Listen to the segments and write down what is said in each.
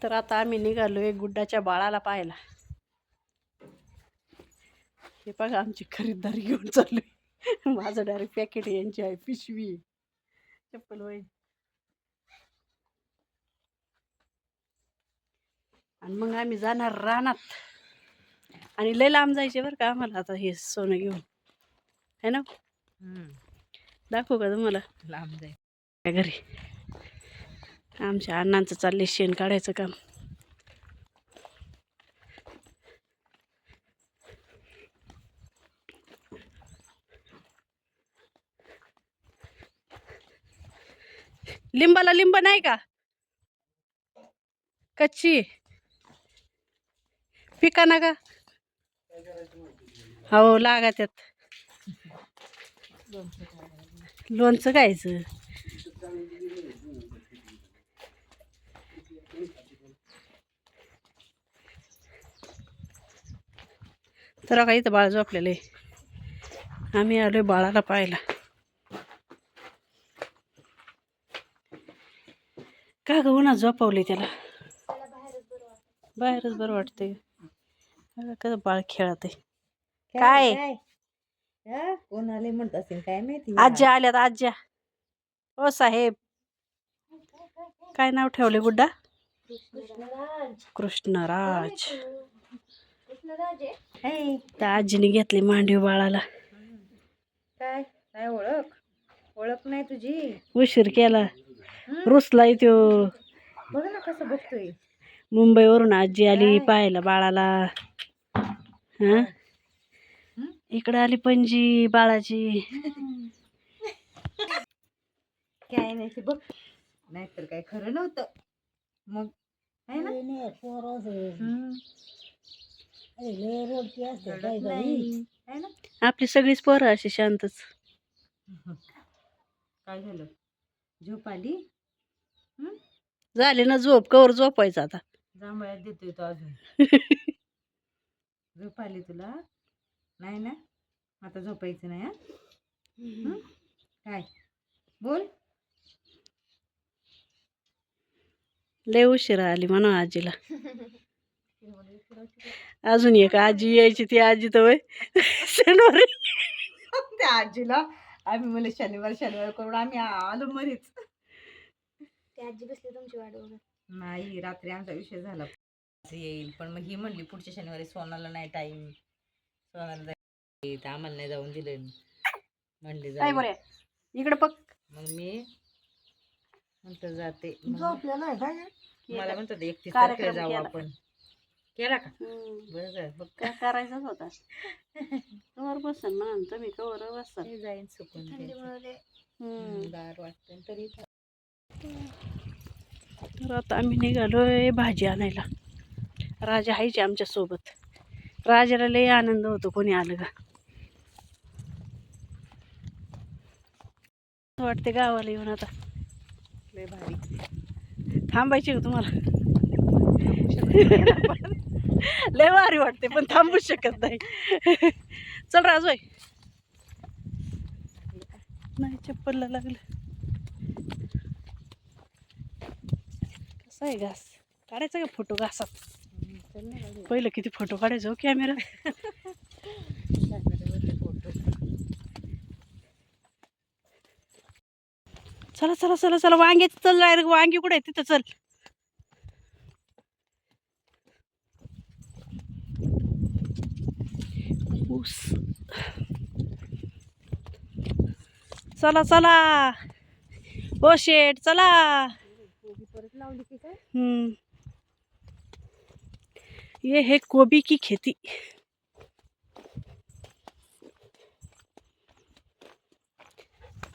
तर आता आम्ही निघालोय गुड्डाच्या बाळाला पाहायला. हे बघा आमची खरीदारी घेऊन चाललोय. माझं डायरेक्ट पॅकेट यांची आहे, पिशवी, चप्पल वय. आणि मग आम्ही जाणार रानात. आणि लय लांब जायचे बरं का आम्हाला आता हे सोनं घेऊन, है ना. दाखवू का तुम्हाला लांब जाय घरी. आमच्या अण्णांचं चाललंय शेण काढायचं काम. लिंबाला लिंब नाही का, कच्ची पिका ना का. हो लागत्यात. लोणचं खायचं. तर का इथं बाळ झोपलेलं आहे. आम्ही आलोय बाळाला पाहायला. का ग उन्हात झोपवले त्याला, बाहेरच बरं वाटतंय. कसं बाळ खेळत आहे. काय कोण आले म्हणत असेल काय माहिती. आज्या आल्यात आज्या. ओ साहेब, काय नाव ठेवले गुड्डा? कृष्णराज. त्या आजीने घेतली मांडीव बाळाला. काय काय ओळख नाही तुझी. उशीर केला, रुसलाय त्यो. बघ ना कसं बघतोय. मुंबईवरून आजी आली पाहायला बाळाला. हा इकडे आली पणजी बाळाची. काय नाही ते बघ, नाहीतर काय खरं नव्हतं. मग आहे ना आपली सगळीच पोरं अशी शांतच. काय झालं, झोप आली? झाले ना झोप, कवर झोपायचं आता. जांभळ्यात देतोय तो अजून. झोप आली तुला? नाही ना, आता झोपायचं नाही. हा काय बोल. लय उशिरा आली म्हणा आजीला. अजून एक आजी यायची, ती आजी तर वय शनिवारी. त्या आजीला आम्ही मला शनिवार करून आम्ही आलो मरीच. ती आजी बसली तुमची वाट बघत. नाही, रात्री आमचा विषय झाला येईल, पण मग ही म्हणली पुढच्या शनिवारी सोनाला नाही टाईम, सोनाला आम्हाला नाही जाऊन दिलं. म्हणली काय बरं इकडे बघ. मग मी नंतर जाते. मला म्हणतात 31 तारखेला कार्यक्रम जाऊ केला. आपण. केला का? बरं बघ काय करायचाच होता. कवर बसन म्हणून तुम्ही कवर बसन. जाईन सुकून गार वाटतं तरी. तर आता आम्ही निघालोय भाजी आणायला. राजा हायचे आमच्या सोबत. राजाला लय आनंद होतो कोणी आलं का. वाटते गावाला येऊन आता. लय भारी. थांबायची का तुम्हाला? लय भारी वाटते पण थांबू शकत नाही. चल राजोय. नाही चप्पलला लागलं. कसा आहे घास काढायचा का फोटो घासात? पहिलं किती फोटो काढायचो कॅमेरा. चला चला चला चला वांग्याची चल. वांगी कुठे आहे तिथं चल. ऊस. चला चला ओ शेट चला. ये है गोभी की खेती.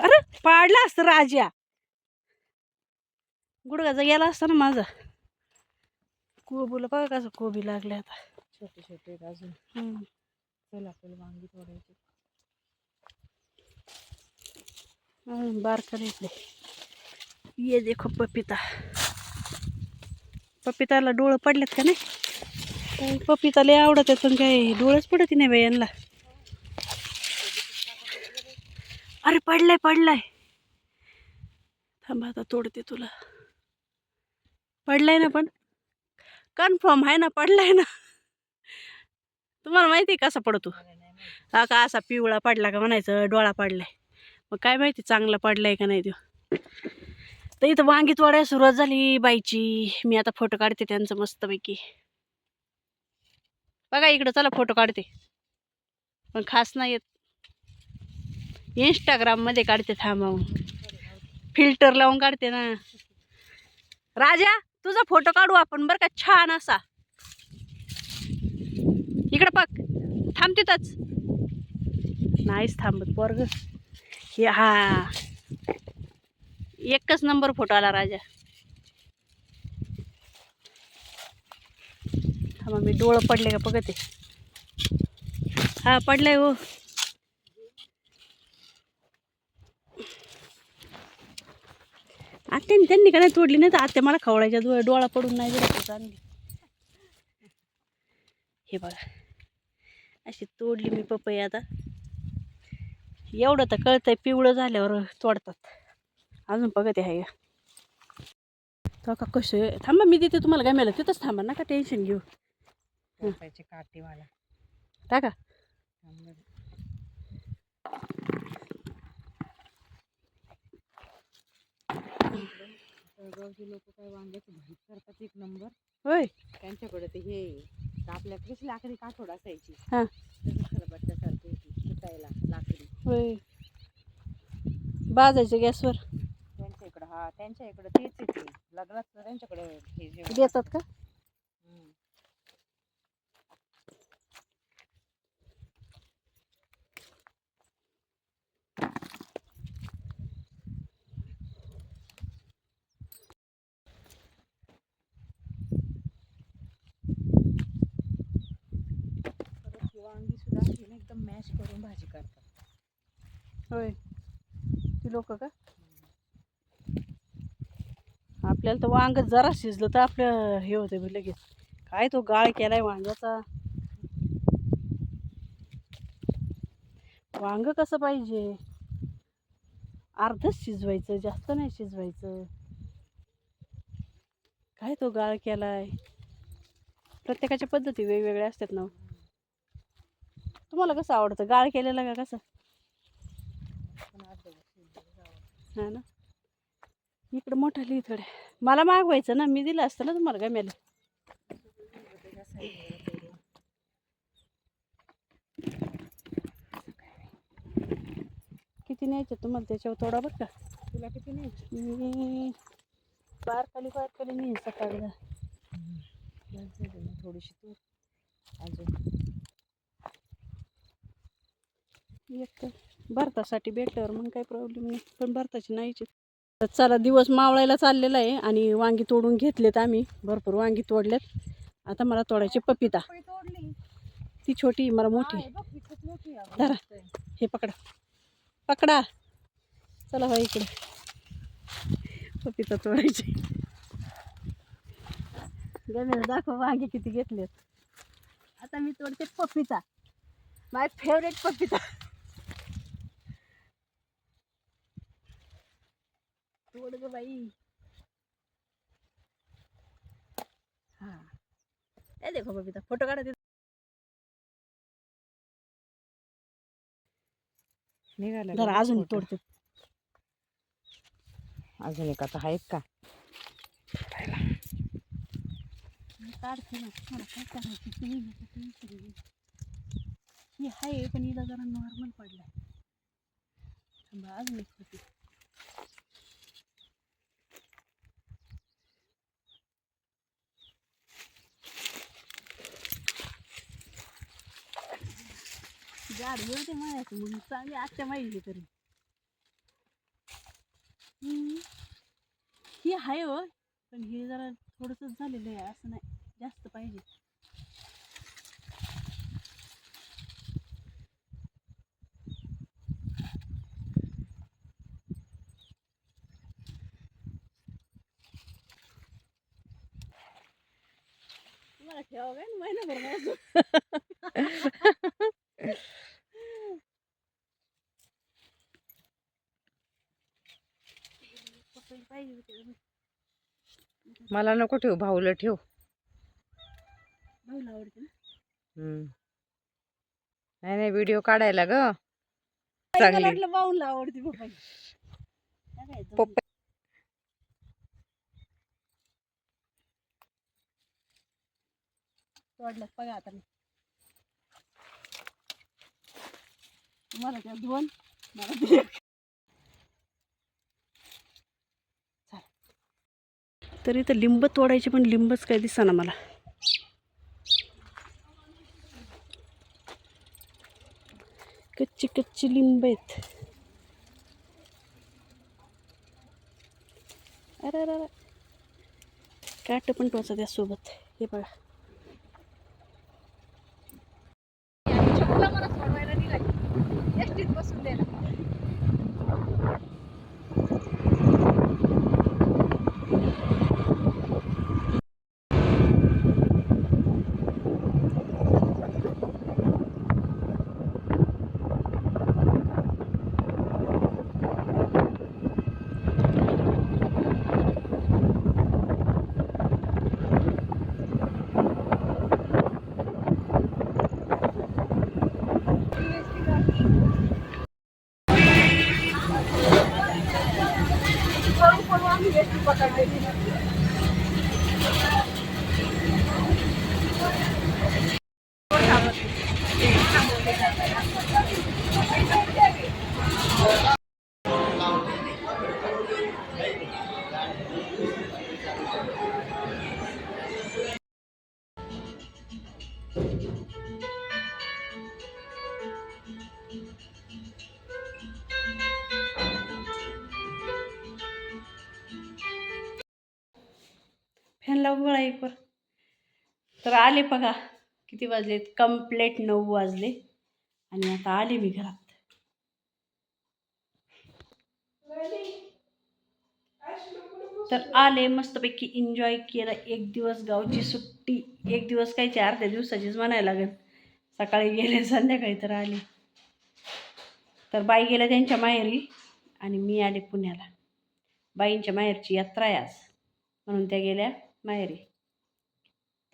अरे पाडला असत राजा, गुडघाचा गेला असता ना माझा. कोबूला बघा कसं कोबी लागले आता. छोटे छोटे अजून. चल आपल्याला वांगी तोडायची. बारकर इकडे. ये देखो पपिता. पपिताला डोळं पडलेत का नाही? पपिता लय आवडत आहे पण काय डोळंच पडत नाही बाई यांना. अरे पडलाय पडलाय. थांबा आता तोडते तुला. पडलाय ना पण कन्फर्म आहे ना, पडलाय ना. तुम्हाला माहिती आहे कसा पडतो? हा का असा पिवळा पडला का म्हणायचं डोळा पडलाय. मग काय माहिती चांगला पडलाय का नाही तो. तर इथं वांगी तोडायला सुरुवात झाली बाईची. मी आता फोटो काढते त्यांचं मस्तपैकी. बघा इकडं, चला फोटो काढते. पण खास नाही येत. इंस्टाग्राममध्ये काढते, थांबवून फिल्टर लावून काढते ना. राजा तुझा फोटो काढू आपण बरं का, छान असा. इकडं बघ, थांब तिथंच. नाहीच थांबत पोरग. हे हा एकच नंबर फोटो आला राजा. थांबा मी डोळं पडले का बघते. हा पडलाय हो. आत्याने त्यांनी का नाही तोडली, नाही तर आत्या मला खवडायच्या डोळा पडून नाही जर चांगली. हे बघा अशी तोडली मी पपई. आता एवढं तर कळतंय पिवळं झाल्यावर तोडतात. अजून बघते आहे का कसं. थांबा मी देते तुम्हाला, काय मिळालं तिथंच थांबा, नका टेन्शन घेऊ. काटे मला टाका. लोक काय वांग्याची भाजी करतात एक नंबर. होय त्यांच्याकडे ते हे आपल्याकडे कशी लाकडी काठोड असायची, हा खरबट्ट्यासारखी सुटायला लाकडी. होय भाजायचं गॅसवर. त्यांच्या इकडं, हा त्यांच्या इकडं तेच येते लग्नात त्यांच्याकडे हे जेवण देतात का? वांगी सुद्धा अशी ना एकदम मॅश करून भाजी करतात. होय ती लोक का? आपल्याला तर वांग जरा शिजलं तर आपलं हे होते लगेच. काय तो गाळ केलाय वांग्याचा. वांग कसं पाहिजे, अर्धच शिजवायचं, जास्त नाही शिजवायचं. काय तो गाळ केलाय. प्रत्येकाच्या पद्धती वेगवेगळ्या असतात ना. तुम्हाला कसं आवडतं, गाळ केलेला का कसं? हा ना, इकडं मोठा लिहि थोड्या. मला मागवायचं ना, मी दिलं असतं ना तुम्हाला, काय मिळालं. किती न्यायचे तुम्हाला त्याच्यावर थोडा बरं का. तुला किती न्यायचे? मी बारकाली मी सकाळला थोडीशी तू अजून एक भरतासाठी बेटर मग काही प्रॉब्लेम नाही, पण भरताची नाहीची. तर चला दिवस मावळायला चाललेला आहे आणि वांगी तोडून घेतलेत आम्ही, भरपूर वांगी तोडलेत. आता मला तोडायची पपिता. ती छोटी मला मोठी. धरा हे पकडा पकडा. चला हो इकडे पपिता तोडायची. दाखव वांगे किती घेतलेत. आता मी तोडते पपिता, माय फेवरेट पपिता. तोड ग बाई. हा ए देखो पपिता, फोटो काढा. निघाला जरा अजून तोडते. अजून एक आता आहेत का? काढते ना, मला काय करायची तुम्ही ही आहे, पण हिला जरा नॉर्मल पडलाय. अजून एक होती. झाड मिळते मायाचं म्हणून चांगली आजच्या माहिती तरी. ही आहे हो, पण हे जरा थोडंसं झालेलं आहे, असं नाही जास्त पाहिजे. तुम्हाला ठेवा काय महिनाभर माझं. मला नको ठेव, भाऊला ठेव. भाऊला आवडते ना. नाही नाही व्हिडिओ काढायला ग मला चांगली वाटलं भाऊला आवडते पप्पा. पप्पा तोडलं बघा आता मी. तुम्हाला त्या 2 मला ते 1. तरी तर लिंब तोडायचे पण लिंबच काय दिसेना मला. कच्ची कच्ची लिंब आहेत. अरे अरे अरे काट पण टोचा त्यासोबत. हे बघा मला सोडवायला निघाली एसटीत बसून द्यायला. फॅन लावून बघा एक वर. तर आले बघा किती वाजलेत कंप्लेट 9 वाजले आणि आता आले मी घरात. तर आले मस्तपैकी एन्जॉय केला. एक दिवस गावची सुट्टी. एक दिवस कायची अर्ध्या दिवसाचीच म्हणायला लागेल. सकाळी गेले संध्याकाळी तर आले. तर बाई गेल्या त्यांच्या माहेरी आणि मी आले पुण्याला. बाईंच्या माहेरची यात्रा आहे आज म्हणून त्या गेल्या माहेरी.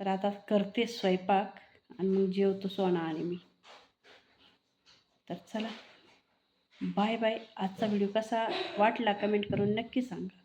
तर आता करते स्वयंपाक आणि मग जेवतो सोना आणि मी. तर चला बाय बाय. आजचा व्हिडिओ कसा वाटला कमेंट करून नक्की सांगा.